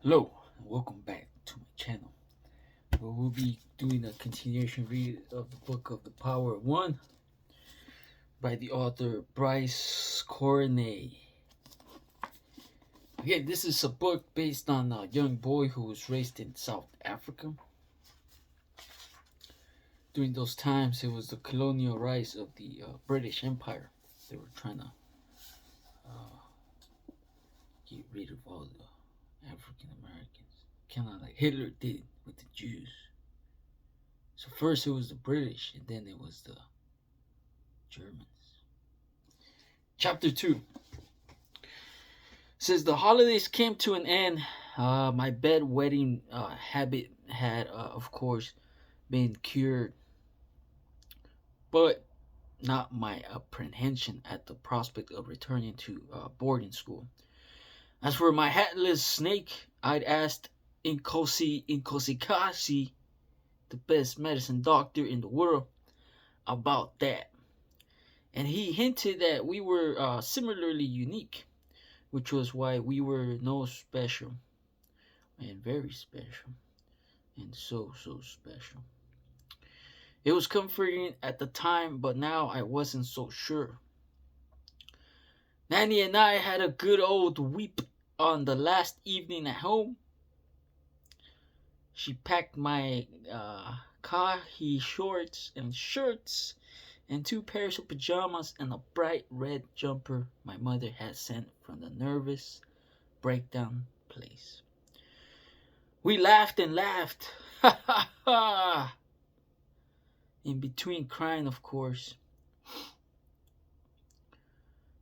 Hello, and welcome back to my channel, where we'll be doing a continuation read of the book of The Power of One by the author Bryce Courtenay. Again, this is a book based on a young boy who was raised in South Africa. During those times, it was the colonial rise of the British Empire. They were trying to get rid of all the African Americans, kind of like Hitler did with the Jews. So first it was the British, and then it was the Germans. Chapter 2 says the holidays came to an end. My bedwetting habit had, of course, been cured, but not my apprehension at the prospect of returning to boarding school. As for my hatless snake, I'd asked Inkosikasi, the best medicine doctor in the world, about that. And he hinted that we were similarly unique, which was why we were no special, and very special, and so special. It was comforting at the time, but now I wasn't so sure. Nanny and I had a good old weep on the last evening at home. She packed my khaki shorts and shirts and 2 pairs of pajamas and a bright red jumper my mother had sent from the nervous breakdown place. We laughed and laughed. Ha ha ha! In between crying, of course,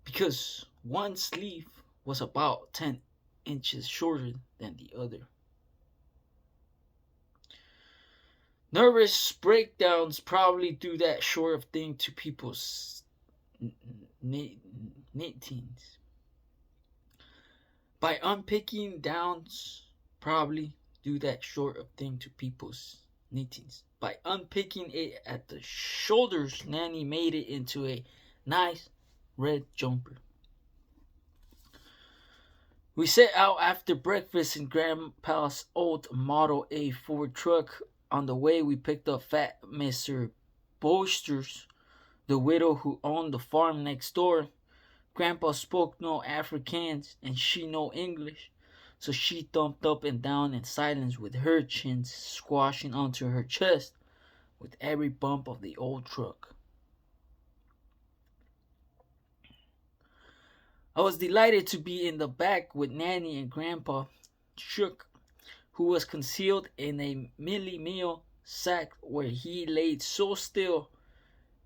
because one sleeve was about 10 inches shorter than the other. Nervous breakdowns probably do that sort of thing to people's knitings. By unpicking downs, probably do that sort of thing to people's knittings. By unpicking it at the shoulders, Nanny made it into a nice red jumper. We set out after breakfast in Grandpa's old Model A Ford truck. On the way, we picked up fat Mr. Boasters, the widow who owned the farm next door. Grandpa spoke no Afrikaans and she no English, so she thumped up and down in silence with her chin squashing onto her chest with every bump of the old truck. I was delighted to be in the back with Nanny and Grandpa Shook, who was concealed in a mealie meal sack where he laid so still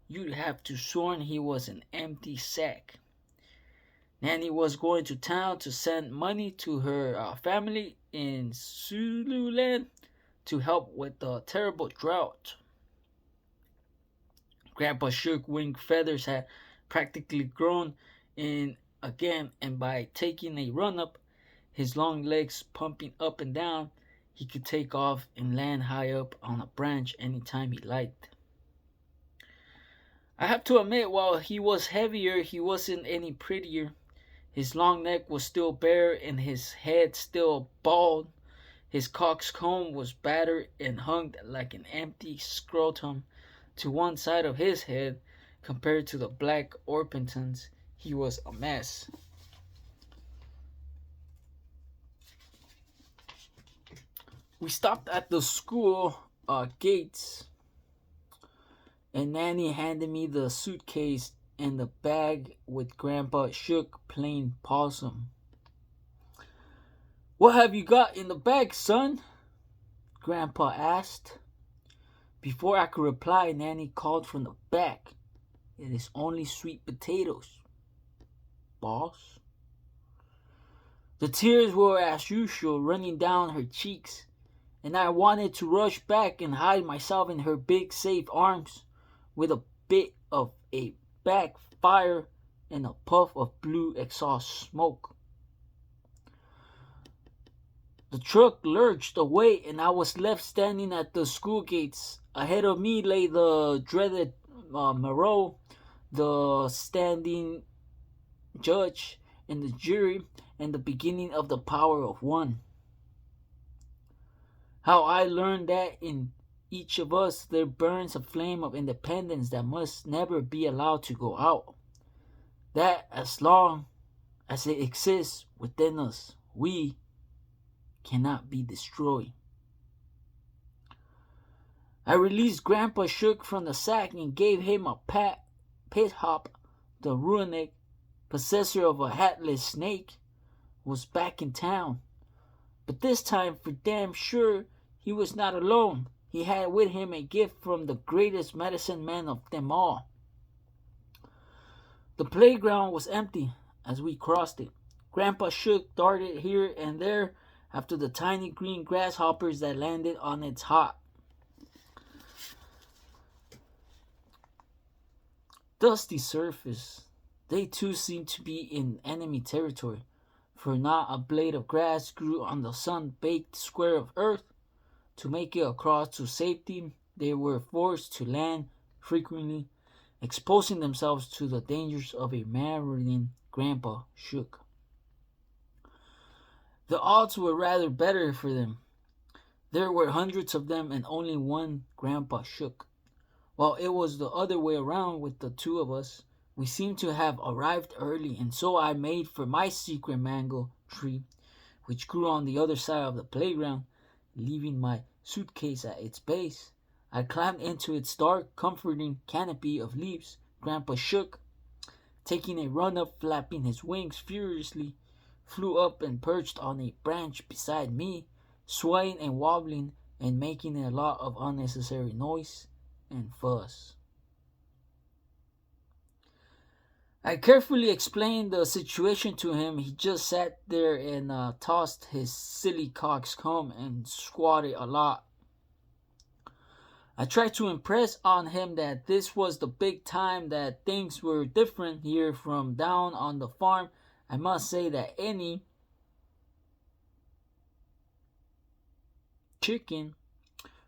you'd have to sworn he was an empty sack. Nanny was going to town to send money to her family in Zululand to help with the terrible drought. Grandpa Shook wing feathers had practically grown in again, and by taking a run up, his long legs pumping up and down, he could take off and land high up on a branch anytime he liked. I have to admit, while he was heavier, he wasn't any prettier. His long neck was still bare and his head still bald. His coxcomb was battered and hung like an empty scrotum to one side of his head. Compared to the black Orpingtons, he was a mess. We stopped at the school gates, and Nanny handed me the suitcase and the bag with Grandpa Shook plain possum. "What have you got in the bag, son?" Grandpa asked. Before I could reply, Nanny called from the back, "It is only sweet potatoes, boss." The tears were as usual running down her cheeks, and I wanted to rush back and hide myself in her big safe arms with a bit of a backfire and a puff of blue exhaust smoke. The truck lurched away and I was left standing at the school gates. Ahead of me lay the dreaded Moreau, the standing judge and the jury, and the beginning of the power of one. How I learned that in each of us there burns a flame of independence that must never be allowed to go out. That as long as it exists within us, we cannot be destroyed. I released Grandpa Shook from the sack and gave him a pat. Pit Hop, the Runic, possessor of a hatless snake, was back in town. But this time, for damn sure, he was not alone. He had with him a gift from the greatest medicine man of them all. The playground was empty as we crossed it. Grandpa Shook darted here and there after the tiny green grasshoppers that landed on its hot, dusty surface. They too seemed to be in enemy territory, for not a blade of grass grew on the sun-baked square of earth. To make it across to safety, they were forced to land frequently, exposing themselves to the dangers of a marauding Grandpa Shook. The odds were rather better for them. There were hundreds of them and only one Grandpa Shook. While it was the other way around with the two of us, we seemed to have arrived early, and so I made for my secret mango tree, which grew on the other side of the playground, leaving my suitcase at its base. I climbed into its dark, comforting canopy of leaves. Grandpa Shook, taking a run up, flapping his wings furiously, flew up and perched on a branch beside me, swaying and wobbling and making a lot of unnecessary noise and fuss. I carefully explained the situation to him. He just sat there and tossed his silly coxcomb and squatted a lot. I tried to impress on him that this was the big time, that things were different here from down on the farm. I must say that any chicken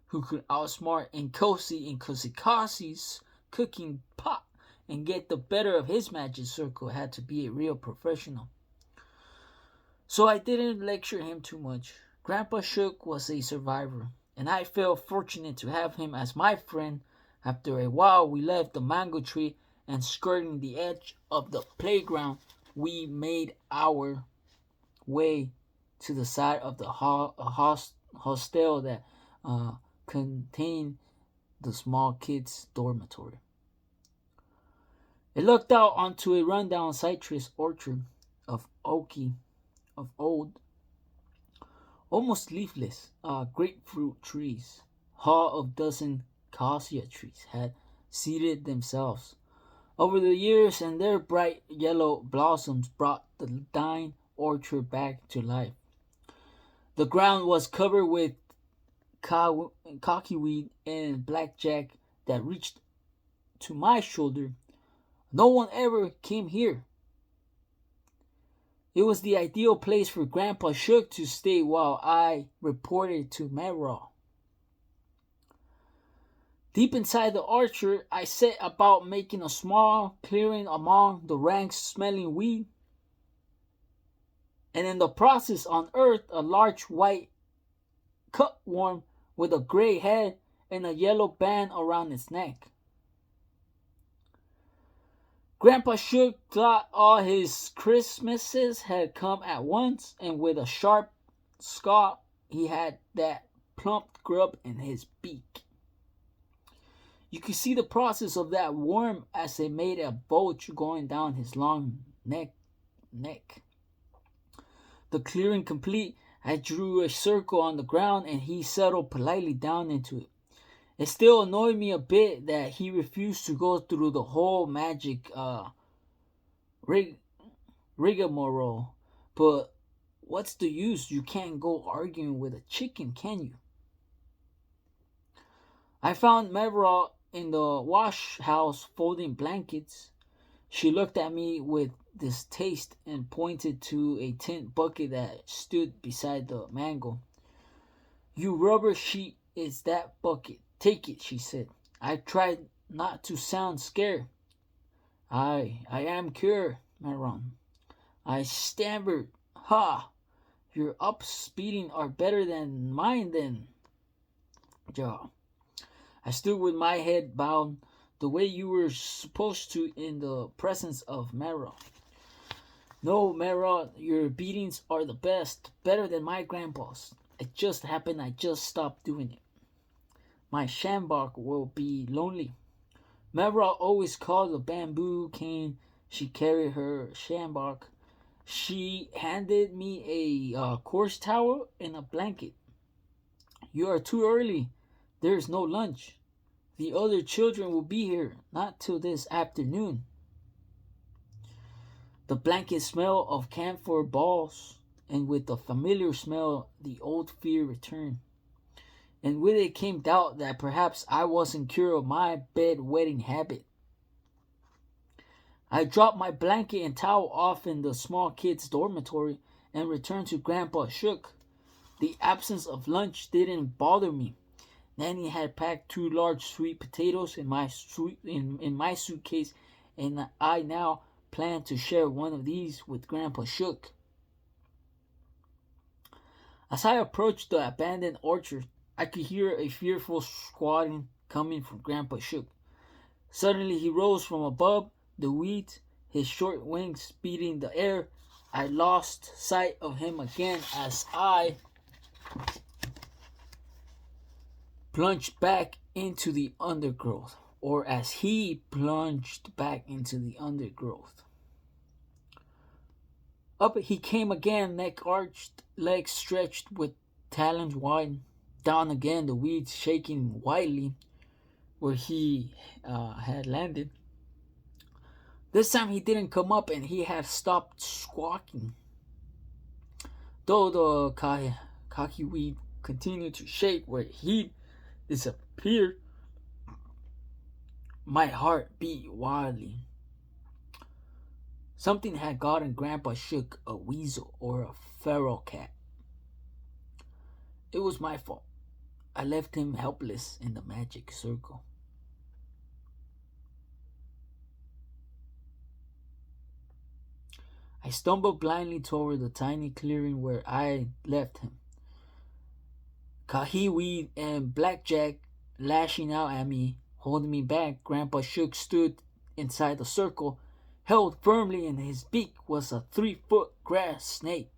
who could outsmart Nkosi in Kosikasi's cooking pot and get the better of his magic circle had to be a real professional. So I didn't lecture him too much. Grandpa Shook was a survivor, and I felt fortunate to have him as my friend. After a while, we left the mango tree and skirting the edge of the playground, we made our way to the side of the hostel that contained the small kids' dormitory. It looked out onto a rundown citrus orchard of old, almost leafless, grapefruit trees. Half of dozen cassia trees had seated themselves over the years, and their bright yellow blossoms brought the dying orchard back to life. The ground was covered with cockweed and blackjack that reached to my shoulder. No one ever came here. It was the ideal place for Grandpa Shook to stay while I reported to Merrill. Deep inside the orchard, I set about making a small clearing among the rank smelling weed, and in the process unearthed a large white cutworm with a gray head and a yellow band around its neck. Grandpa Shook thought all his Christmases had come at once, and with a sharp scoff, he had that plump grub in his beak. You could see the process of that worm as it made a bulge going down his long neck. The clearing complete, I drew a circle on the ground and he settled politely down into it. It still annoyed me a bit that he refused to go through the whole magic rigmarole, but what's the use? You can't go arguing with a chicken, can you? I found Meverall in the wash house folding blankets. She looked at me with distaste and pointed to a tin bucket that stood beside the mango. You rubber sheet is that bucket. Take it, she said. I tried not to sound scared. I am cured, Maron. I stammered. Ha! Your up speeding are better than mine then. Yeah. I stood with my head bowed the way you were supposed to in the presence of Mara. No, Mara, your beatings are the best, better than my grandpa's. It just happened I just stopped doing it. My shambok will be lonely. Mara always called the bamboo cane she carried her shambok. She handed me a coarse towel and a blanket. You are too early. There is no lunch. The other children will be here, not till this afternoon. The blanket smell of camphor balls, and with the familiar smell, the old fear returned. And with it came doubt that perhaps I wasn't cured of my bedwetting habit. I dropped my blanket and towel off in the small kids' dormitory and returned to Grandpa Shook. The absence of lunch didn't bother me. Nanny had packed 2 large sweet potatoes in my suitcase, and I now planned to share one of these with Grandpa Shook. As I approached the abandoned orchard, I could hear a fearful squatting coming from Grandpa Shook. Suddenly he rose from above the weeds, his short wings beating the air. I lost sight of him again as I plunged back into the undergrowth, or as he plunged back into the undergrowth. Up he came again, neck arched, legs stretched with talons wide. Down again, the weeds shaking wildly where he had landed. This time he didn't come up and he had stopped squawking. Though the khaki weed continued to shake where he disappeared, my heart beat wildly. Something had gotten Grandpa Shook a weasel or a feral cat. It was my fault. I left him helpless in the magic circle. I stumbled blindly toward the tiny clearing where I left him. Kahiweed and Blackjack lashing out at me, holding me back. Grandpa Shook stood inside the circle. Held firmly in his beak was a 3-foot grass snake.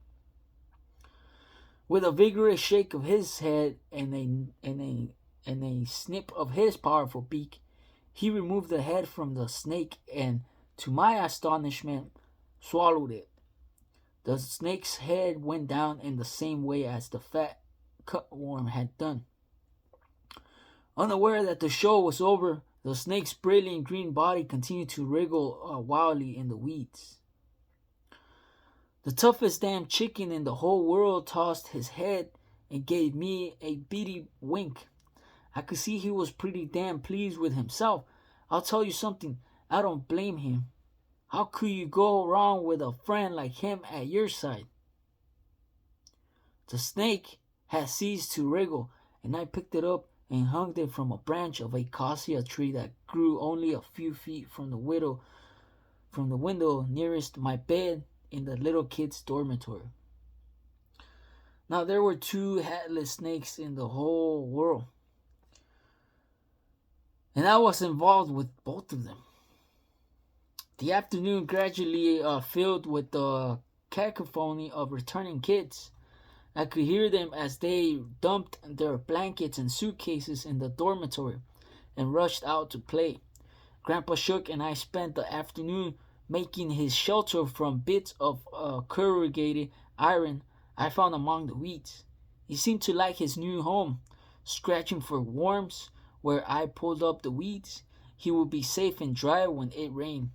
With a vigorous shake of his head and a snip of his powerful beak, he removed the head from the snake and, to my astonishment, swallowed it. The snake's head went down in the same way as the fat cutworm had done. Unaware that the show was over, the snake's brilliant green body continued to wriggle wildly in the weeds. The toughest damn chicken in the whole world tossed his head and gave me a beady wink. I could see he was pretty damn pleased with himself. I'll tell you something, I don't blame him. How could you go wrong with a friend like him at your side? The snake had ceased to wriggle, and I picked it up and hung it from a branch of a cassia tree that grew only a few feet from the window nearest my bed in the little kid's dormitory. Now there were 2 headless snakes in the whole world, and I was involved with both of them. The afternoon gradually filled with the cacophony of returning kids. I could hear them as they dumped their blankets and suitcases in the dormitory and rushed out to play. Grandpa Shook and I spent the afternoon making his shelter from bits of corrugated iron I found among the weeds. He seemed to like his new home, scratching for worms where I pulled up the weeds. He would be safe and dry when it rained.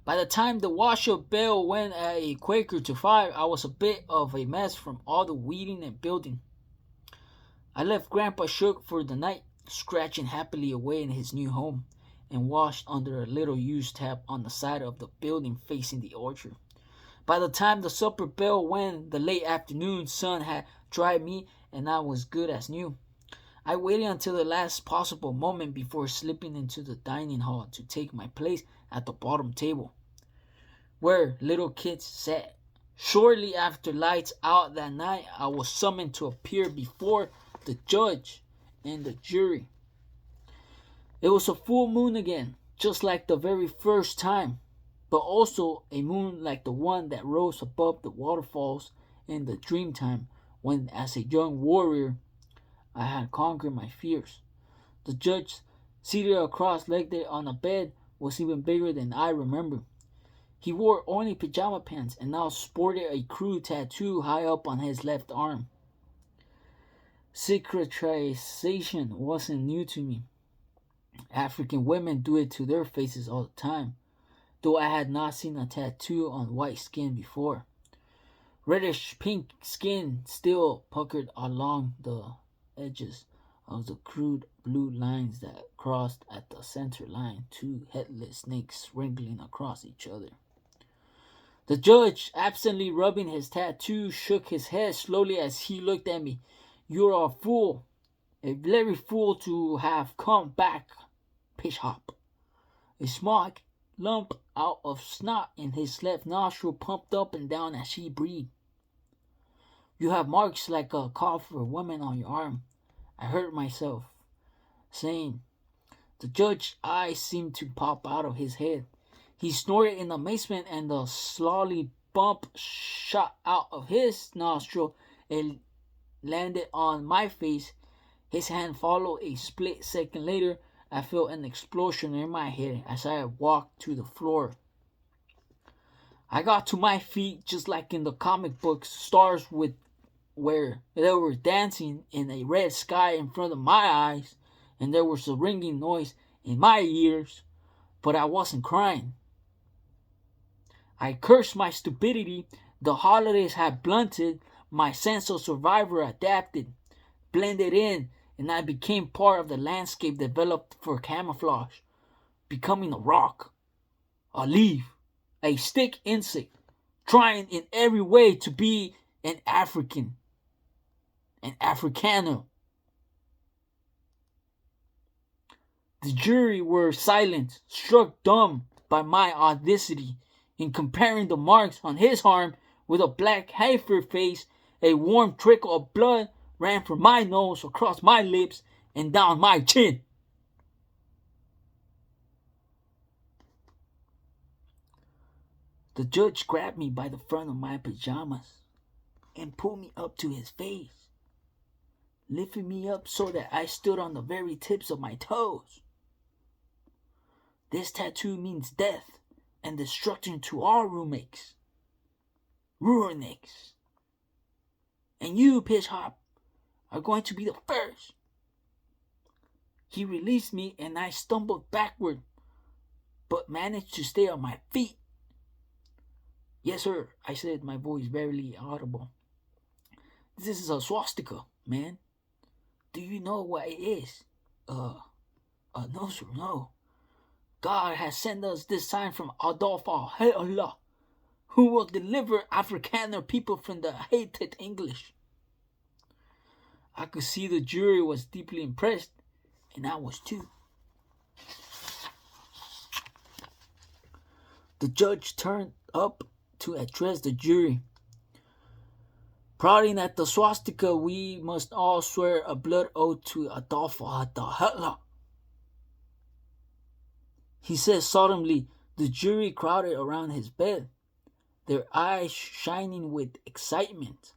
By the time the wash-up bell went at a Quaker to 5, I was a bit of a mess from all the weeding and building. I left Grandpa Shook for the night, scratching happily away in his new home, and washed under a little used tap on the side of the building facing the orchard. By the time the supper bell went, the late afternoon sun had dried me, and I was good as new. I waited until the last possible moment before slipping into the dining hall to take my place at the bottom table, where little kids sat. Shortly after lights out that night, I was summoned to appear before the judge. and the jury. It was a full moon again, just like the very first time, but also a moon like the one that rose above the waterfalls in the dream time when, as a young warrior, I had conquered my fears. The judge, seated cross-legged on a bed, was even bigger than I remember. He wore only pajama pants and now sported a crude tattoo high up on his left arm. Cicatrization wasn't new to me. African women do it to their faces all the time, though I had not seen a tattoo on white skin before. Reddish pink skin still puckered along the edges of the crude blue lines that crossed at the center line, two headless snakes wriggling across each other. The judge, absently rubbing his tattoo, shook his head slowly as he looked at me. "You're a fool, a very fool to have come back, Pishop." A small lump out of snot in his left nostril pumped up and down as he breathed. "You have marks like a Kaffir woman on your arm," I heard myself saying. The judge's eyes seemed to pop out of his head. He snorted in amazement, and the slowly bump shot out of his nostril and landed on my face. His hand followed. A split second later, I felt an explosion in my head as I walked to the floor. I got to my feet just like in the comic books. Stars where they were dancing in a red sky in front of my eyes, and there was a ringing noise in my ears, but I wasn't crying. I cursed my stupidity. The holidays had blunted my sense of survivor, adapted, blended in, and I became part of the landscape developed for camouflage, becoming a rock, a leaf, a stick insect, trying in every way to be an African, an Africano. The jury were silent, struck dumb by my audacity in comparing the marks on his arm with a black heifer face. A warm trickle of blood ran from my nose across my lips and down my chin. The judge grabbed me by the front of my pajamas and pulled me up to his face, lifting me up so that I stood on the very tips of my toes. "This tattoo means death and destruction to all Ruinics. And you, Pishop, are going to be the first." He released me and I stumbled backward, but managed to stay on my feet. "Yes, sir," I said, my voice barely audible. "This is a swastika, man. Do you know what it is?" No, sir, no. God has sent us this sign from Adolfo Hitler, who will deliver Afrikaner people from the hated English." I could see the jury was deeply impressed, and I was too. The judge turned up to address the jury. "Prouding at the swastika, we must all swear a blood oath to Adolfo Hitler," he said solemnly. The jury crowded around his bed, their eyes shining with excitement.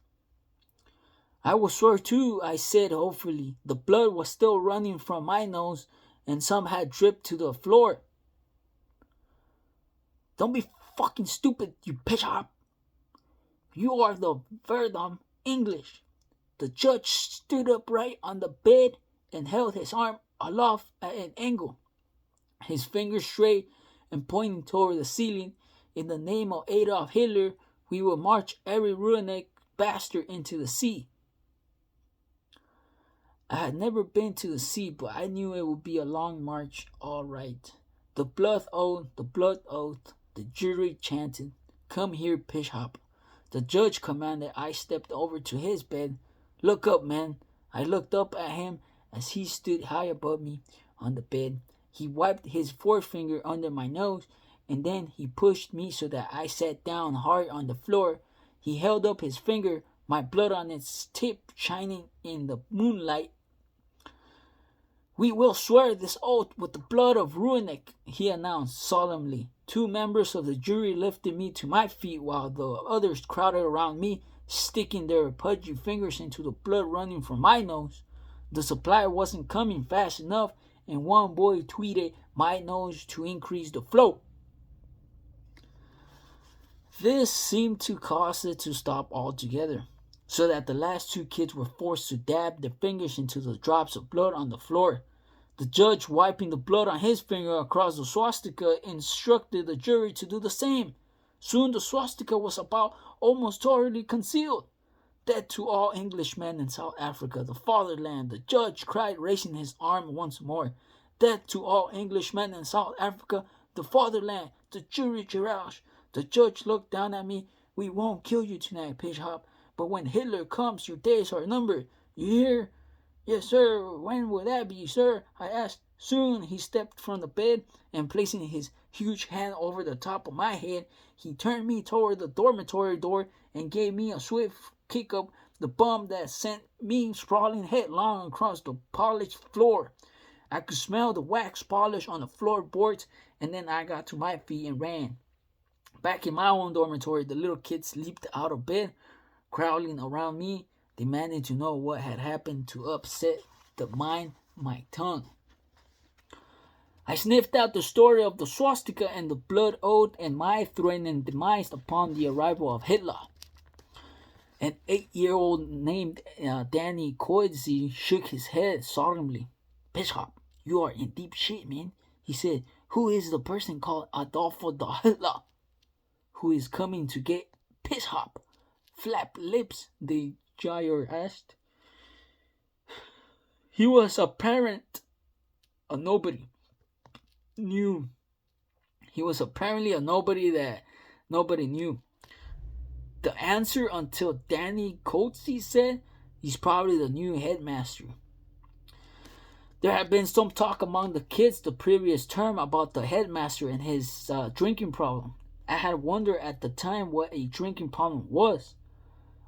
"I will swear too," I said hopefully. The blood was still running from my nose, and some had dripped to the floor. "Don't be fucking stupid, you Bishop. You are the Verdum English." The judge stood upright on the bed and held his arm aloft at an angle, his fingers straight and pointing toward the ceiling. "In the name of Adolf Hitler, we will march every Ruinic bastard into the sea." I had never been to the sea, but I knew it would be a long march, all right. The blood oath, the blood oath. The jury chanted, "Come here, Pishop." The judge commanded. I stepped over to his bed. "Look up, man." I looked up at him as he stood high above me on the bed. He wiped his forefinger under my nose, and then he pushed me so that I sat down hard on the floor. He held up his finger, my blood on its tip shining in the moonlight. "We will swear this oath with the blood of Runic," he announced solemnly. 2 members of the jury lifted me to my feet while the others crowded around me, sticking their pudgy fingers into the blood running from my nose. The supply wasn't coming fast enough, and one boy tweeted my nose to increase the flow. This seemed to cause it to stop altogether, so that the last 2 kids were forced to dab their fingers into the drops of blood on the floor. The judge, wiping the blood on his finger across the swastika, instructed the jury to do the same. Soon the swastika was about almost totally concealed. "Death to all Englishmen in South Africa, the fatherland," the judge cried, raising his arm once more. "Death to all Englishmen in South Africa, the fatherland." The jury roused. The judge looked down at me. "We won't kill you tonight, Pidgeot, but when Hitler comes, your days are numbered. You hear?" "Yes, sir. When will that be, sir?" I asked. "Soon." He stepped from the bed, and placing his huge hand over the top of my head, he turned me toward the dormitory door and gave me a swift kick up the bum that sent me sprawling headlong across the polished floor. I could smell the wax polish on the floorboards, and then I got to my feet and ran. Back in my own dormitory, the little kids leaped out of bed, crowding around me, demanding to know what had happened to upset my tongue. I sniffed out the story of the swastika and the blood oath and my threatened demise upon the arrival of Hitler. An 8-year-old named Danny Courtenay shook his head solemnly. "Bishop, you are in deep shit, man," he said. "Who is the person called Adolfo the Hitler who is coming to get Bishop?" "Flap lips?" the jailer asked. "He was a nobody. He was apparently a nobody that nobody knew." The answer, until Danny Coatsy said, "He's probably the new headmaster." There had been some talk among the kids the previous term about the headmaster and his drinking problem. I had wondered at the time what a drinking problem was.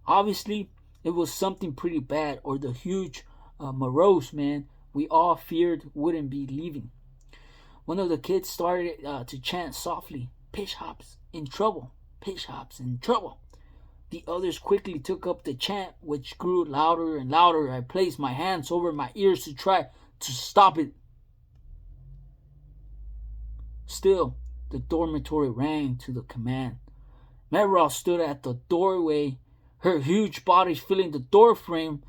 Obviously, it was something pretty bad, or the huge morose man we all feared wouldn't be leaving. One of the kids started to chant softly, "Bishop's in trouble, Bishop's in trouble." The others quickly took up the chant, which grew louder and louder. I placed my hands over my ears to try to stop it. Still, the dormitory rang to the command. Meryl stood at the doorway, her huge body filling the doorframe.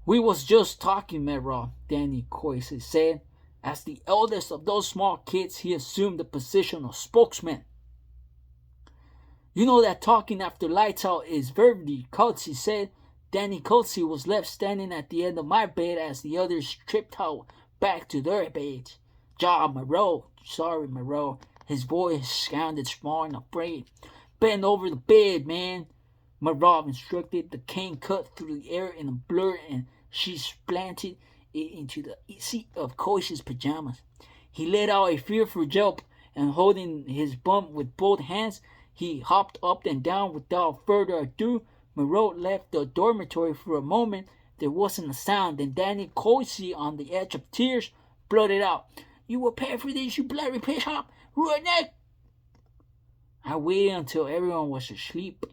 "We was just talking, Meryl," Danny Coyce said. As the eldest of those small kids, he assumed the position of spokesman. "You know that talking after lights out is verbally," Coatsy said. Danny Coatsy was left standing at the end of my bed as the others tripped out back to their beds. Sorry, Moreau." His voice sounded small and afraid. "Bend over the bed, man," Moreau instructed. The cane cut through the air in a blur, and she planted it into the seat of Coach's pajamas. He let out a fearful yelp, and holding his bum with both hands, he hopped up and down. Without further ado, Moreau left the dormitory. For a moment, there wasn't a sound. Then Danny Coatsy, on the edge of tears, blurted out, "You will pay for this, you bloody Bishop! Redneck!" I waited until everyone was asleep,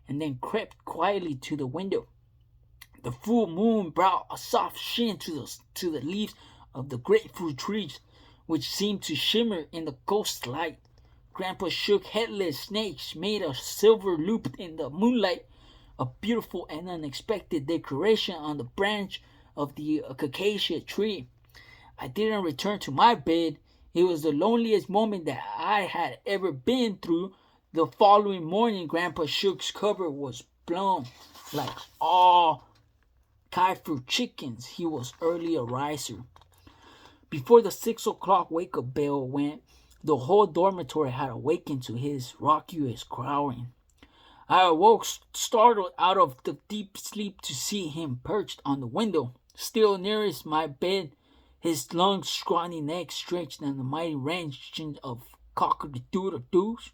and then crept quietly to the window. The full moon brought a soft sheen to the leaves of the grapefruit trees, which seemed to shimmer in the ghost light. Grandpa shook headless snakes made of silver loop in the moonlight, a beautiful and unexpected decoration on the branch of the acacia tree. I didn't return to my bed. It was the loneliest moment that I had ever been through. The following morning, Grandpa Shook's cover was blown like all Kaifu chickens. He was early a riser. Before the 6 o'clock wake-up bell went, the whole dormitory had awakened to his raucous crowing. I awoke startled out of the deep sleep to see him perched on the window, still nearest my bed, his long, scrawny neck stretched in the mighty range of cock-a-doodle-doos.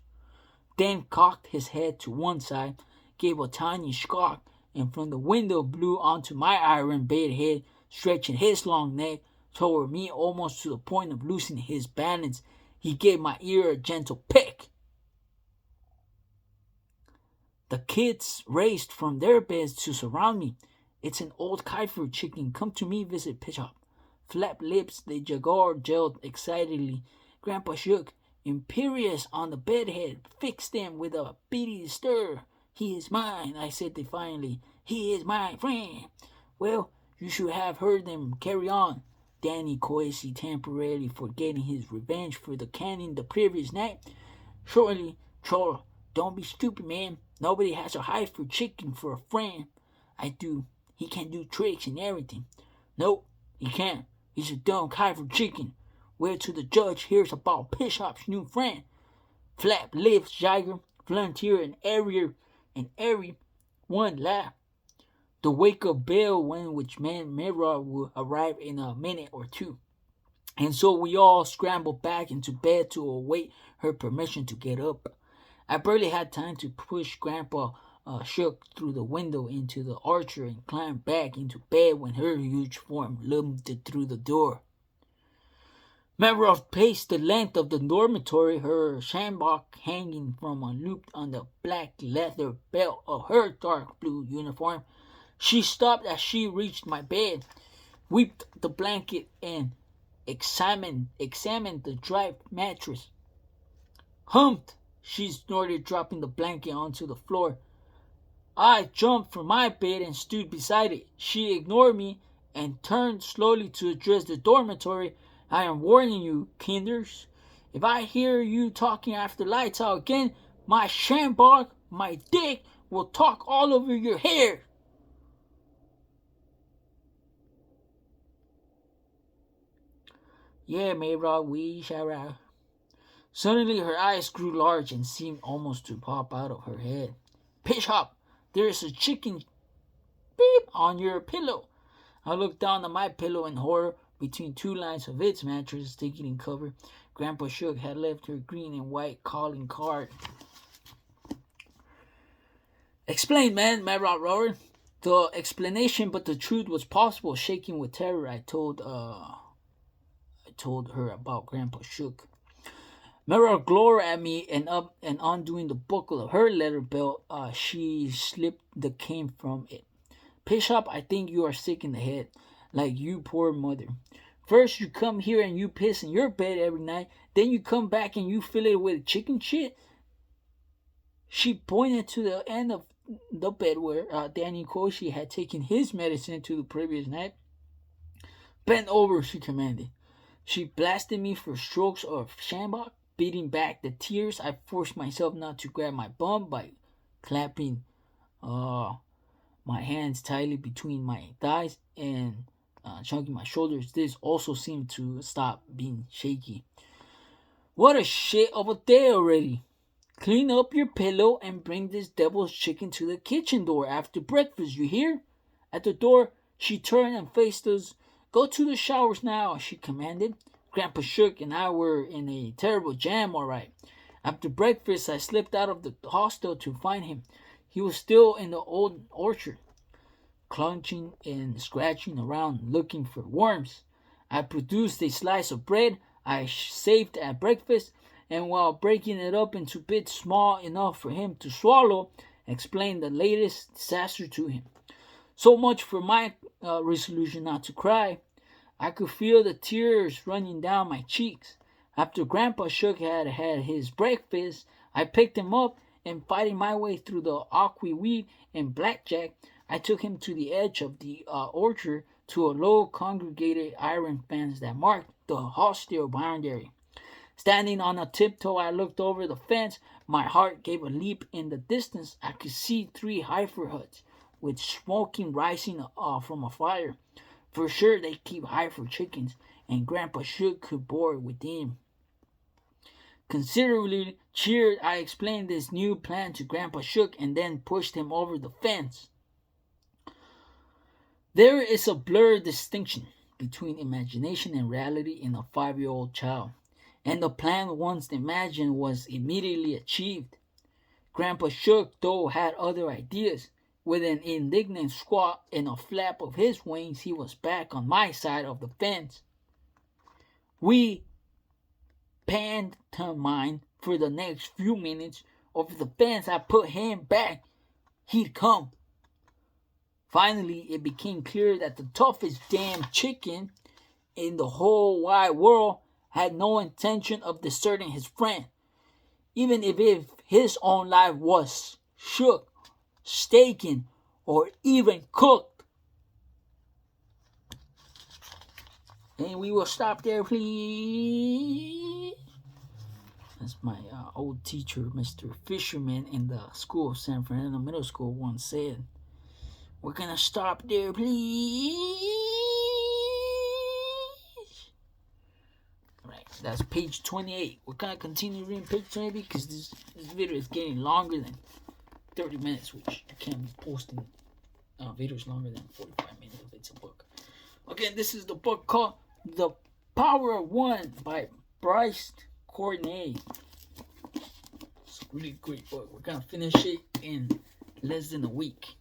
Then cocked his head to one side, gave a tiny squawk, and from the window blew onto my iron bed head, stretching his long neck toward me almost to the point of losing his balance. He gave my ear a gentle peck. The kids raced from their beds to surround me. It's an old Kaiser chicken. Come to me, visit Bishop. Flap lips, the jaguar yelled excitedly. Grandpa shook, imperious on the bedhead, fixed them with a beady stir. He is mine, I said defiantly. He is my friend. Well, you should have heard them carry on. Danny Courtenay, temporarily forgetting his revenge for the cannon the previous night. Surely, Troll, don't be stupid, man. Nobody has a hide for chicken for a friend. I do. He can do tricks and everything. Nope, he can't. He's a dumb hide for chicken. Wait till the judge hears about Bishop's new friend. Flap lips, Jiger, Frontier, and every one laughed. The wake-up bell went, which meant Mira would arrive in a minute or two. And so we all scrambled back into bed to await her permission to get up. I barely had time to push Grandpa Shook through the window into the archer and climb back into bed when her huge form loomed through the door. Mevrov paced the length of the dormitory, her shambok hanging from a loop on the black leather belt of her dark blue uniform. She stopped as she reached my bed, whipped the blanket, and examined the dry mattress. Humped, she snorted, dropping the blanket onto the floor. I jumped from my bed and stood beside it. She ignored me and turned slowly to address the dormitory. I am warning you, kinders. If I hear you talking after lights out again, my shambok, my dick, will talk all over your hair. Yeah, Mayra, we shall. Suddenly her eyes grew large and seemed almost to pop out of her head. Bishop, there is a chicken beep on your pillow. I looked down at my pillow in horror. Between two lines of its mattress taking in cover, Grandpa Shook had left her green and white calling card. Explain, man, Marot roared. The explanation, but the truth was possible. Shaking with terror, I told her about Grandpa Shook. Mara glowered at me and up and undoing the buckle of her leather belt, she slipped the cane from it. Bishop, I think you are sick in the head, like you poor mother. First you come here and you piss in your bed every night, then you come back and you fill it with chicken shit. She pointed to the end of the bed where Danny Koshi had taken his medicine to the previous night. Bend over, she commanded. She blasted me for strokes of shambok. Beating back the tears, I forced myself not to grab my bum by clapping my hands tightly between my thighs and chunking my shoulders. This also seemed to stop being shaky. What a shit of a day already. Clean up your pillow and bring this devil's chicken to the kitchen door after breakfast, you hear? At the door, she turned and faced us. Go to the showers now, she commanded. Grandpa Shook and I were in a terrible jam, all right. After breakfast, I slipped out of the hostel to find him. He was still in the old orchard, clutching and scratching around, looking for worms. I produced a slice of bread I saved at breakfast, and while breaking it up into bits small enough for him to swallow, explained the latest disaster to him. So much for my resolution not to cry. I could feel the tears running down my cheeks. After Grandpa Shook had his breakfast, I picked him up and, fighting my way through the awkward weed and blackjack, I took him to the edge of the orchard to a low congregated iron fence that marked the hostile boundary. Standing on a tiptoe, I looked over the fence. My heart gave a leap. In the distance, I could see 3 heifer huts with smoking rising from a fire. For sure they keep heifer chickens, and Grandpa Shook could board within. Considerably cheered, I explained this new plan to Grandpa Shook and then pushed him over the fence. There is a blurred distinction between imagination and reality in a 5-year-old child, and the plan once imagined was immediately achieved. Grandpa Shook, though, had other ideas. With an indignant squawk and a flap of his wings, he was back on my side of the fence. We pantomime for the next few minutes, or if the fans had put him back, he'd come. Finally, it became clear that the toughest damn chicken in the whole wide world had no intention of deserting his friend, even if his own life was shook, staken, or even cooked. And we will stop there, please. As my old teacher, Mr. Fisherman, in the school of San Fernando Middle School once said, we're gonna stop there, please. Alright, that's page 28. We're gonna continue reading page 28 because this video is getting longer than 30 minutes, which I can't be posting videos longer than 45 minutes if it's a book. Okay, this is the book called The Power of One by Bryce Courtenay. It's a really great book. We're gonna finish it in less than a week.